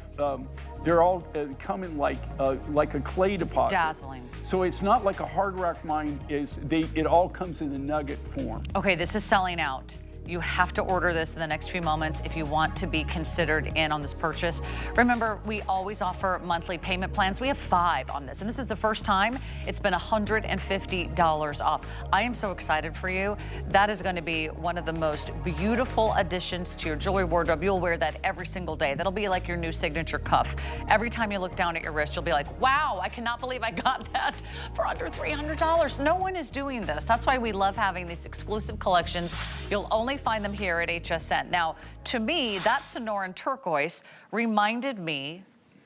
they're all come in like a clay deposit. It's dazzling. So it's not like a hard rock mine. It all comes in a nugget form. Okay, this is selling out. You have to order this in the next few moments if you want to be considered in on this purchase. Remember, we always offer monthly payment plans. We have 5 on this, and this is the first time it's been $150 off. I am so excited for you. That is going to be one of the most beautiful additions to your jewelry wardrobe. You'll wear that every single day. That'll be like your new signature cuff. Every time you look down at your wrist, you'll be like, wow, I cannot believe I got that for under $300. No one is doing this. That's why we love having these exclusive collections. You'll only find them here at HSN. Now, to me, that Sonoran turquoise reminded me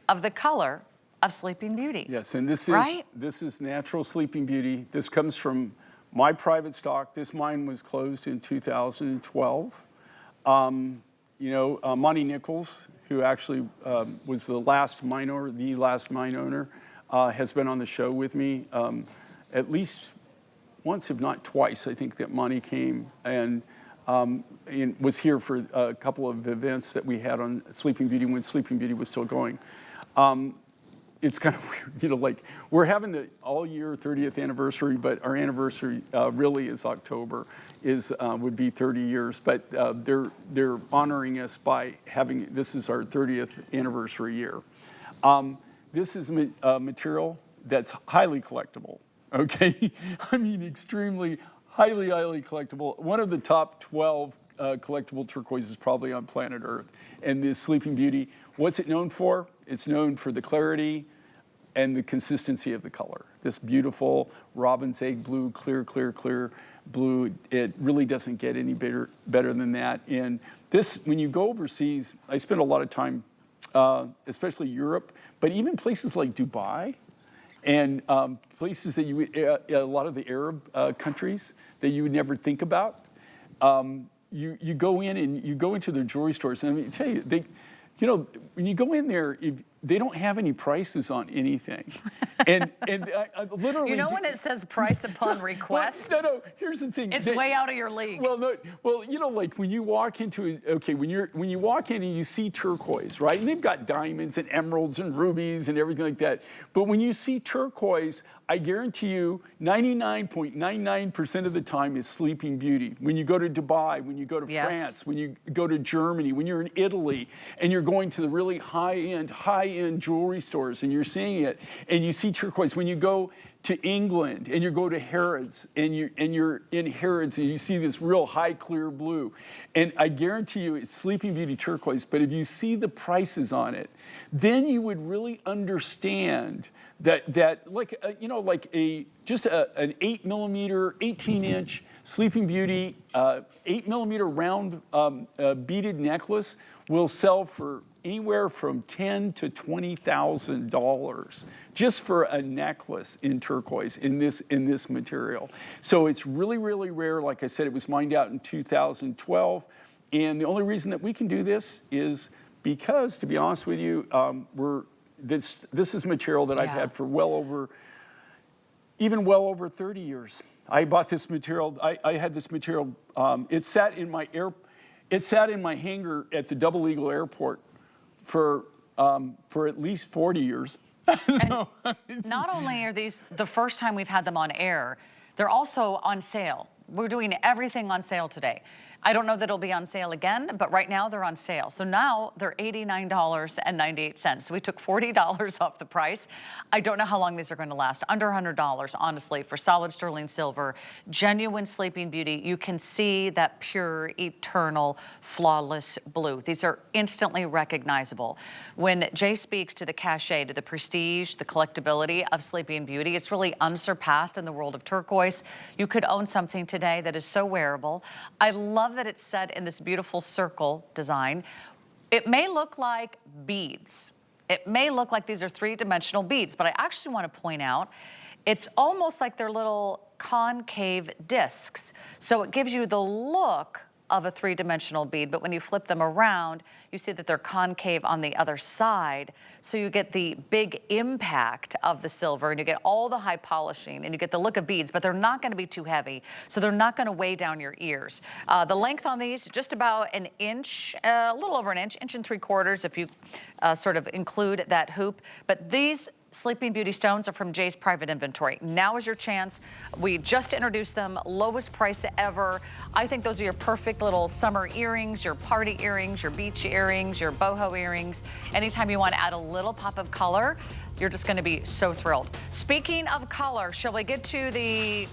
of the color of Sleeping Beauty. Yes, and this is natural Sleeping Beauty. This comes from my private stock. This mine was closed in 2012. Monty Nichols, who actually was the last mine owner, has been on the show with me at least once, if not twice. I think that Monty came and was here for a couple of events that we had on Sleeping Beauty when Sleeping Beauty was still going. It's kind of weird, like we're having the all year 30th anniversary, but our anniversary really is October, would be 30 years. But they're honoring us by this is our 30th anniversary year. This is material that's highly collectible. Okay, I mean extremely. Highly collectible. One of the top 12 collectible turquoises probably on planet Earth. And this Sleeping Beauty, what's it known for? It's known for the clarity and the consistency of the color. This beautiful robin's egg blue, clear blue. It really doesn't get any better than that. And this, when you go overseas, I spend a lot of time, especially Europe, but even places like Dubai, and places that a lot of the Arab countries that you would never think about. You go in and you go into their jewelry stores, and I mean, tell you, when you go in there, they don't have any prices on anything. And I literally... You know when it says price upon request? Well, no, here's the thing. It's way out of your league. Well, no, like when you walk into when you walk in and you see turquoise, right? And they've got diamonds and emeralds and rubies and everything like that. But when you see turquoise, I guarantee you 99.99% of the time is Sleeping Beauty. When you go to Dubai, when you go to France, when you go to Germany, when you're in Italy, and you're going to the really high-end jewelry stores, and you're seeing it, and you see turquoise. When you go to England, and you go to Harrods, and you're in Harrods, and you see this real high clear blue, and I guarantee you it's Sleeping Beauty turquoise. But if you see the prices on it, then you would really understand that like just an 8mm, 18-inch Sleeping Beauty 8mm round beaded necklace will sell for anywhere from $10,000 to $20,000 just for a necklace in turquoise in this material. So it's really rare. Like I said, it was mined out in 2012, and the only reason that we can do this is because, to be honest with you, this is material that I've had for well over 30 years. I bought this material. I had this material. It sat in my hangar at the Double Eagle Airport for at least 40 years. So, not only are these the first time we've had them on air, they're also on sale. We're doing everything on sale today. I don't know that it'll be on sale again, but right now they're on sale. So now they're $89.98. So we took $40 off the price. I don't know how long these are going to last. Under $100, honestly, for solid sterling silver, genuine Sleeping Beauty. You can see that pure, eternal, flawless blue. These are instantly recognizable. When Jay speaks to the cachet, to the prestige, the collectability of Sleeping Beauty, it's really unsurpassed in the world of turquoise. You could own something today that is so wearable. I love that it's set in this beautiful circle design. It may look like beads. It may look like these are three-dimensional beads, but I actually want to point out it's almost like they're little concave discs. So it gives you the look of a three-dimensional bead, but when you flip them around, you see that they're concave on the other side. So you get the big impact of the silver, and you get all the high polishing, and you get the look of beads, but they're not going to be too heavy, so they're not going to weigh down your ears. The length on these, just about an inch, a little over an inch, 1.75 inches if you sort of include that hoop. But these Sleeping Beauty stones are from Jay's private inventory. Now is your chance. We just introduced them, lowest price ever. I think those are your perfect little summer earrings, your party earrings, your beach earrings, your boho earrings. Anytime you want to add a little pop of color, you're just going to be so thrilled. Speaking of color, shall we get to the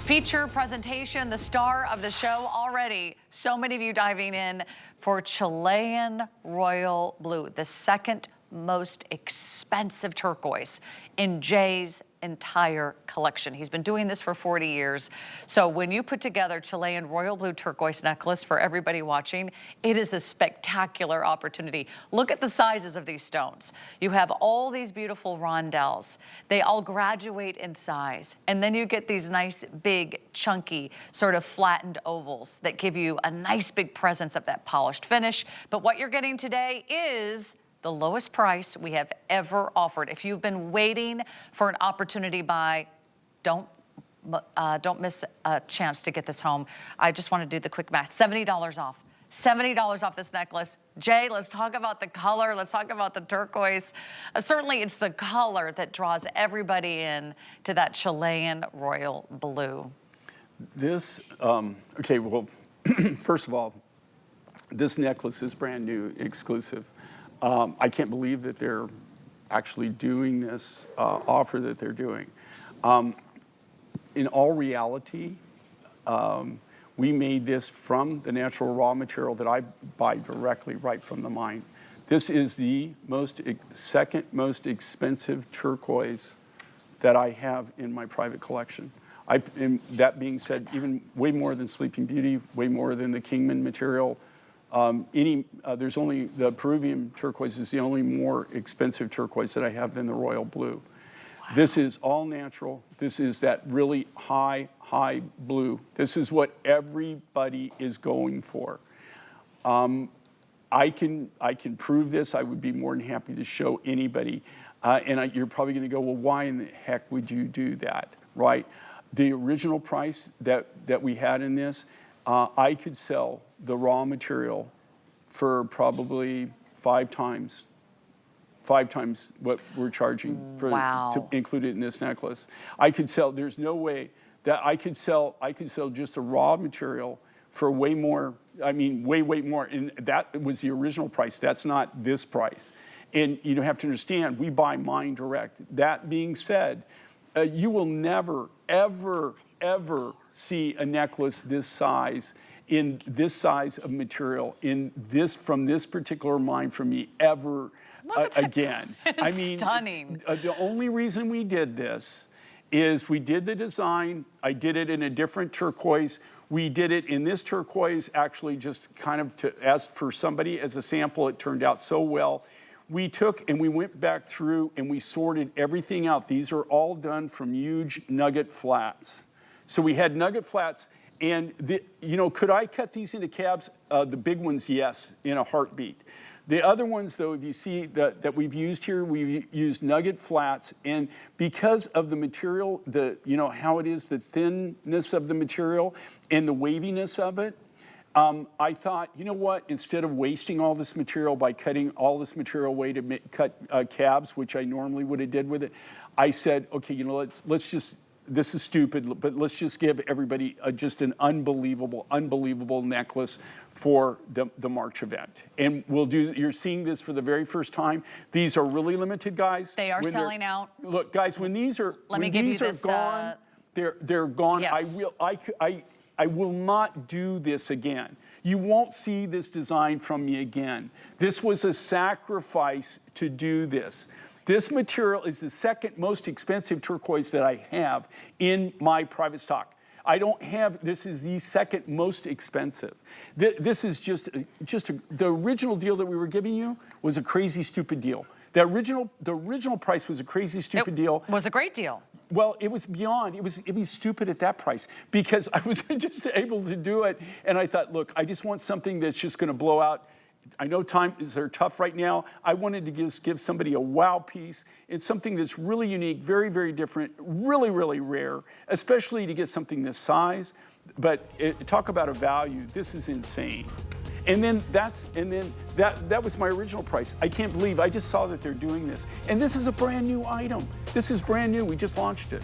feature presentation, the star of the show already? So many of you diving in for Chilean Royal Blue, the second most expensive turquoise in Jay's entire collection. He's been doing this for 40 years. So when you put together Chilean Royal Blue turquoise necklace for everybody watching, it is a spectacular opportunity. Look at the sizes of these stones. You have all these beautiful rondelles. They all graduate in size. And then you get these nice, big, chunky, sort of flattened ovals that give you a nice big presence of that polished finish. But what you're getting today is the lowest price we have ever offered. If you've been waiting for an opportunity buy, don't miss a chance to get this home. I just want to do the quick math. $70 off. $70 off this necklace. Jay, let's talk about the color. Let's talk about the turquoise. Certainly it's the color that draws everybody in to that Chilean Royal Blue. This, okay, well, first of all, this necklace is brand new, exclusive. I can't believe that they're actually doing this offer that they're doing. In all reality, we made this from the natural raw material that I buy directly right from the mine. This is the second most expensive turquoise that I have in my private collection. And that being said, even way more than Sleeping Beauty, way more than the Kingman material. There's only the Peruvian turquoise is the only more expensive turquoise that I have than the Royal Blue. Wow. This is all natural. This is that really high blue. This is what everybody is going for. I can prove this. I would be more than happy to show anybody. You're probably going to go, well, why in the heck would you do that, right? The original price that we had in this, I could sell the raw material for probably five times what we're charging for to include it in this necklace. I could sell. There's no way that I could sell just the raw material for way more. I mean, way more. And that was the original price. That's not this price. And you have to understand, we buy mine direct. That being said, you will never, ever see a necklace this size, in this size of material, from this particular mine from me ever again. I mean, stunning. The only reason we did this is we did the design. I did it in a different turquoise. We did it in this turquoise, actually just kind of as a sample, it turned out so well. We took and we went back through and we sorted everything out. These are all done from huge nugget flats. So we had nugget flats, and could I cut these into cabs? The big ones, yes, in a heartbeat. The other ones, though, if you see that we've used here, we've used nugget flats, and because of the material, how it is, the thinness of the material and the waviness of it, I thought, you know what, instead of wasting all this material by cutting all this material away to cut cabs, which I normally would have did with it, I said, okay, let's just, this is stupid, but let's just give everybody just an unbelievable necklace for the March event. And you're seeing this for the very first time. These are really limited, guys. They are selling out. Look, guys, when these are gone, they're gone. Yes. I will not do this again. You won't see this design from me again. This was a sacrifice to do this. This material is the second most expensive turquoise that I have in my private stock. This is the second most expensive. This is the original deal that we were giving you was a crazy, stupid deal. The original price was a crazy, stupid deal. Was a great deal. Well, it was beyond. It was stupid at that price because I was just able to do it. And I thought, look, I just want something that's just going to blow out. I know times are tough right now. I wanted to just give somebody a wow piece. It's something that's really unique, very, very different, really, really rare, especially to get something this size. But talk about a value. This is insane. And then that was my original price. I can't believe I just saw that they're doing this. And this is a brand new item. This is brand new. We just launched it.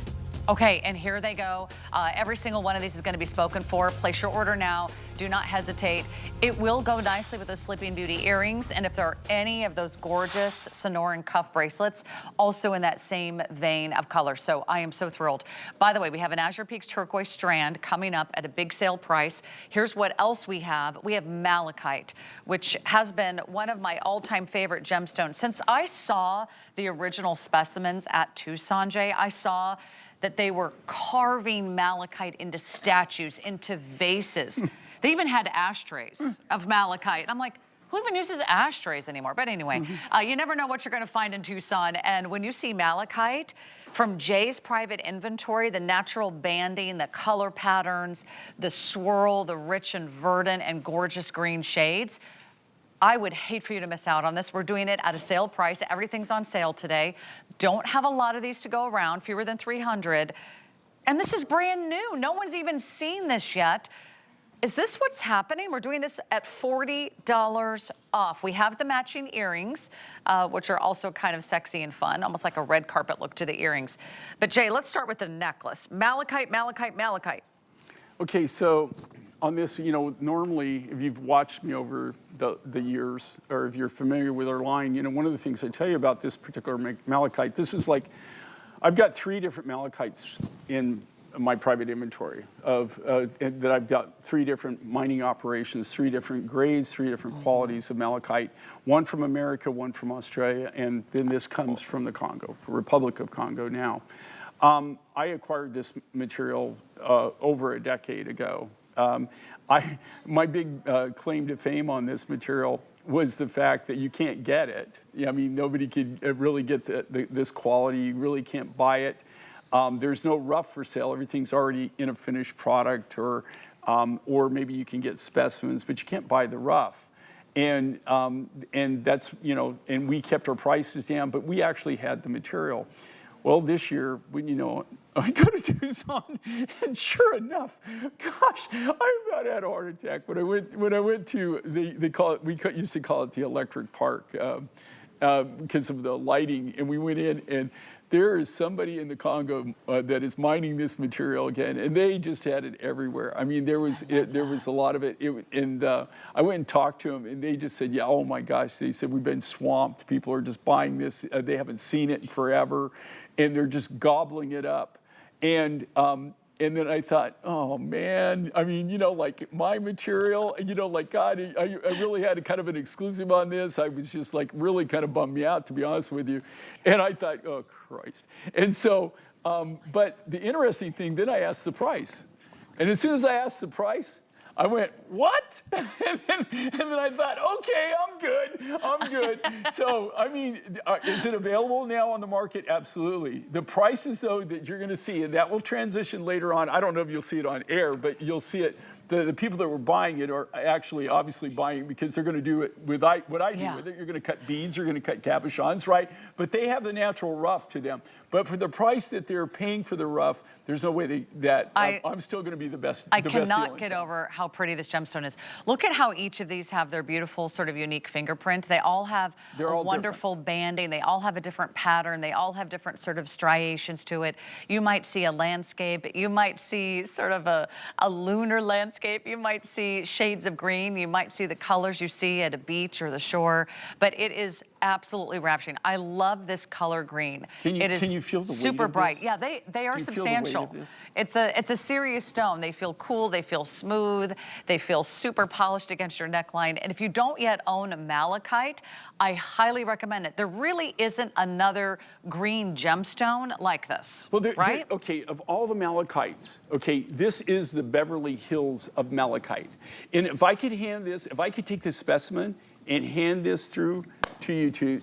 Okay, and here they go. Every single one of these is going to be spoken for. Place your order now. Do not hesitate. It will go nicely with those Sleeping Beauty earrings, and if there are any of those gorgeous Sonoran cuff bracelets, also in that same vein of color. So I am so thrilled. By the way, we have an Azure Peaks turquoise strand coming up at a big sale price. Here's what else we have. We have malachite, which has been one of my all-time favorite gemstones. Since I saw the original specimens at Tucson, Jay, I saw that they were carving malachite into statues, into vases. They even had ashtrays of malachite. I'm like, who even uses ashtrays anymore? But anyway, you never know what you're gonna find in Tucson. And when you see malachite from Jay's private inventory, the natural banding, the color patterns, the swirl, the rich and verdant and gorgeous green shades, I would hate for you to miss out on this. We're doing it at a sale price. Everything's on sale today. Don't have a lot of these to go around, fewer than 300. And this is brand new. No one's even seen this yet. Is this what's happening? We're doing this at $40 off. We have the matching earrings, which are also kind of sexy and fun, almost like a red carpet look to the earrings. But Jay, let's start with the necklace. Malachite, malachite, malachite. Okay, so on this, you know, normally if you've watched me over the years, or if you're familiar with our line, you know, one of the things I tell you about this particular malachite, this is like, I've got 3 different malachites in my private inventory of that I've got 3 different mining operations, 3 different grades, 3 different qualities of malachite, one from America, one from Australia, and then this comes from the Congo, the Republic of Congo now. I acquired this material over a decade ago. My big claim to fame on this material was the fact that you can't get it. I mean, nobody could really get this quality. You really can't buy it. There's no rough for sale. Everything's already in a finished product, or maybe you can get specimens, but you can't buy the rough. And that's, you know, and we kept our prices down, but we actually had the material. Well, this year, when, you know, I go to Tucson, and sure enough, gosh, I about had a heart attack when I went to they call it, we used to call it the electric park because of the lighting, and we went in, and there is somebody in the Congo that is mining this material again, and they just had it everywhere. I mean, there was a lot of it. I went and talked to them, and they just said, "Yeah, oh my gosh," they said, "We've been swamped. People are just buying this. They haven't seen it in forever, and they're just gobbling it up." And then I thought, oh man, I mean, you know, like my material, you know, like God, I really had a kind of an exclusive on this. I was just like really kind of bummed me out, to be honest with you. And I thought, oh Christ. And so, but the interesting thing, then I asked the price. And as soon as I asked the price, I went, what? and then I thought, okay, I'm good. So, I mean, is it available now on the market? Absolutely. The prices, though, that you're going to see, and that will transition later on. I don't know if you'll see it on air, but you'll see it. The people that were buying it are actually obviously buying it because they're going to do it with what I do with it. You're going to cut beads, you're going to cut cabochons, right? But they have the natural rough to them. But for the price that they're paying for the rough, there's no way I'm still going to be the best. I cannot get over how pretty this gemstone is. Look at how each of these have their beautiful sort of unique fingerprint. They all have a wonderful banding. They all have a different pattern. They all have different sort of striations to it. You might see a landscape. You might see sort of a lunar landscape. You might see shades of green. You might see the colors you see at a beach or the shore. But it is absolutely ravishing. I love this color green. Can you feel the weight super of bright. this? Yeah, they are substantial. It's a serious stone. They feel cool, they feel smooth, they feel super polished against your neckline. And if you don't yet own a malachite, I highly recommend it. There really isn't another green gemstone like this, well, right? Okay, of all the malachites, okay, this is the Beverly Hills of malachite. And if I could take this specimen and hand this through to you through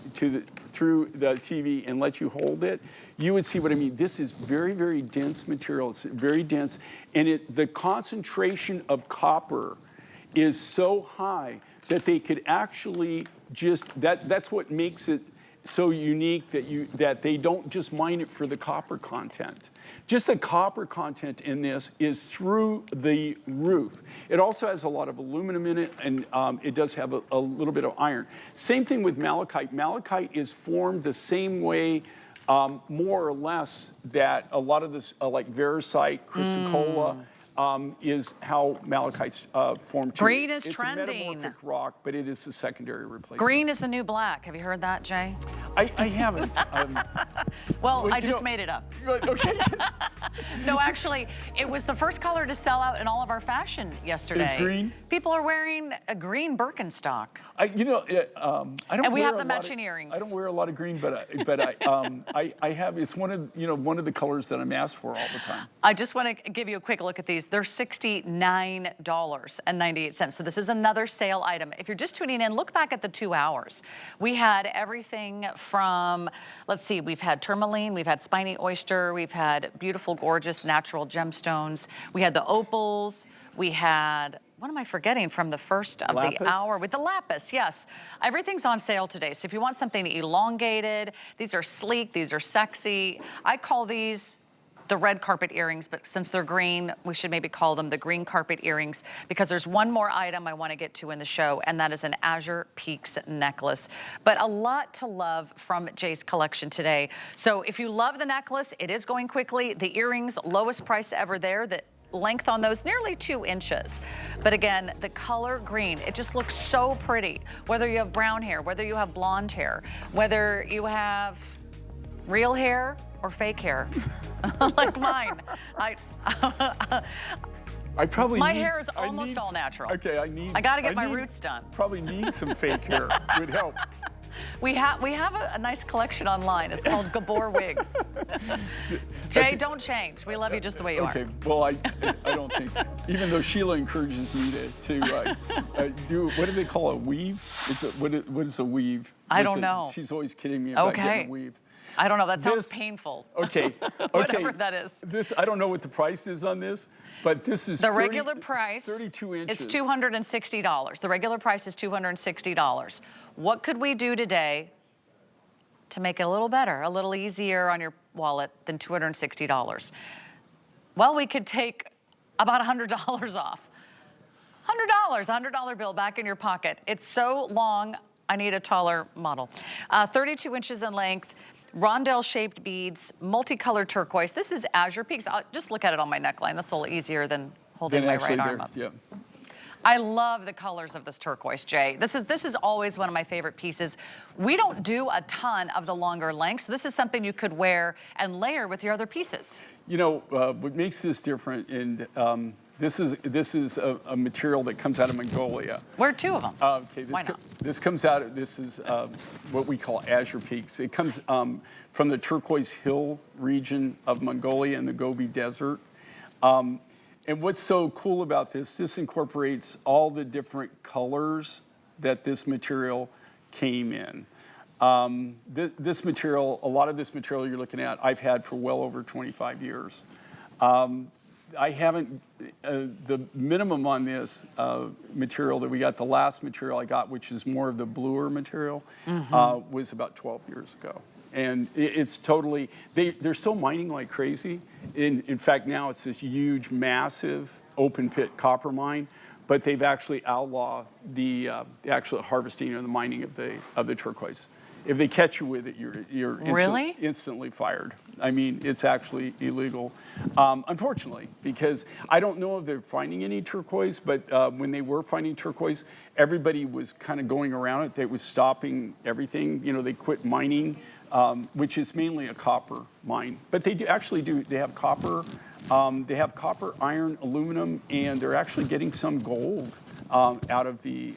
the TV and let you hold it, you would see what I mean. This is very, very dense material. It's very dense, and the concentration of copper is so high that they could actually that's what makes it so unique, that they don't just mine it for the copper content. Just the copper content in this is through the roof. It also has a lot of aluminum in it, and it does have a little bit of iron. Same thing with malachite. Malachite is formed the same way, more or less, that a lot of this, like Veracite, chrysocolla, is how malachite's formed too. Green is it's trending. It's a metamorphic rock, but it is the secondary replacement. Green is the new black. Have you heard that, Jay? I haven't. Well, I just made it up. Okay. No, actually, it was the first color to sell out in all of our fashion yesterday. Is green? People are wearing a green Birkenstock. I don't. And we wear have a the lot matching of, earrings. I don't wear a lot of green, but I have. It's one of the colors that I'm asked for all the time. I just want to give you a quick look at these. They're $69.98. So this is another sale item. If you're just tuning in, look back at the 2 hours. We had everything from, let's see, we've had tourmaline, we've had spiny oyster, we've had beautiful, gorgeous natural gemstones. We had the opals. We had, what am I forgetting from the first of Lapis? the hour? With the lapis, yes. Everything's on sale today. So if you want something elongated, these are sleek, these are sexy. I call these the red carpet earrings, but since they're green, we should maybe call them the green carpet earrings, because there's one more item I want to get to in the show, and that is an Azure Peaks necklace. But a lot to love from Jay's collection today. So if you love the necklace, it is going quickly. The earrings, lowest price ever there. The length on those, nearly 2 inches. But again, the color green, it just looks so pretty. Whether you have brown hair, whether you have blonde hair, whether you have real hair or fake hair, like mine. I probably My need, hair is almost all natural. Okay, I got to get my roots done. Probably need some fake hair. Would help. We have a nice collection online. It's called Gabor Wigs. Jay, don't change. We love you just the way you Okay, are. well, I don't think, even though Sheila encourages me to do, what do they call a weave? What is a weave? I don't know. She's always kidding me about Okay. getting a weave. I don't know. That sounds painful. Okay. Whatever that is. I don't know what the price is on this, but this is The regular price 32 inches. is $260. The regular price is $260. What could we do today to make it a little better, a little easier on your wallet than $260? Well, we could take about $100 off. $100, $100 bill back in your pocket. It's so long, I need a taller model. 32 inches in length. Rondelle-shaped beads, multicolored turquoise. This is Azure Peaks. I'll just look at it on my neckline. That's a little easier than holding my right arm up. Yeah. I love the colors of this turquoise, Jay. This is always one of my favorite pieces. We don't do a ton of the longer lengths. This is something you could wear and layer with your other pieces. You know, what makes this different, and this is a material that comes out of Mongolia. Wear 2 of them. Okay, Why not? This comes out. This is what we call Azure Peaks. It comes from the Turquoise Hill region of Mongolia in the Gobi Desert. And what's so cool about this incorporates all the different colors that this material came in. This material, a lot of this material you're looking at, I've had for well over 25 years. I haven't, the minimum on this material that we got, the last material I got, which is more of the bluer material, was about 12 years ago. And it's totally, they're still mining like crazy. In fact, now it's this huge, massive open pit copper mine, but they've actually outlawed the actual harvesting or the mining of the turquoise. If they catch you with it, you're Really? instantly fired. I mean, it's actually illegal, unfortunately, because I don't know if they're finding any turquoise, but when they were finding turquoise, everybody was kind of going around it. They was stopping everything. You know, they quit mining, which is mainly a copper mine. But they they have copper, iron, aluminum, and they're actually getting some gold out of the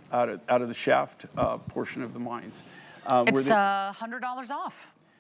shaft portion of the mines. It's $100 off.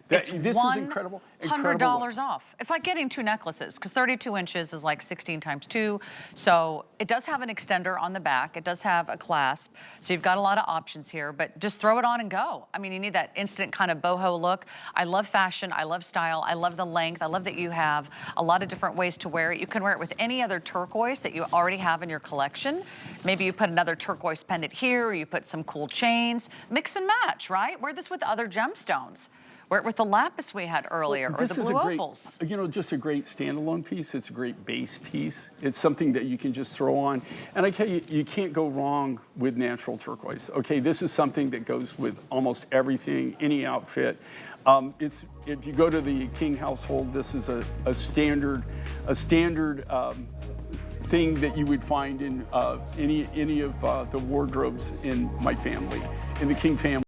This It's is incredible. $100 off. It's like getting 2 necklaces because 32 inches is like 16 times 2. So it does have an extender on the back. It does have a clasp. So you've got a lot of options here, but just throw it on and go. I mean, you need that instant kind of boho look. I love fashion. I love style. I love the length. I love that you have a lot of different ways to wear it. You can wear it with any other turquoise that you already have in your collection. Maybe you put another turquoise pendant here, or you put some cool chains. Mix and match, right? Wear this with other gemstones. Wear it with the lapis we had earlier, or the blue opals. You know, just a great standalone piece. It's a great base piece. It's something that you can just throw on. And I tell you, you can't go wrong with natural turquoise. Okay, this is something that goes with almost everything, any outfit. If you go to the King household, this is a standard thing that you would find in any of the wardrobes in my family, in the King family.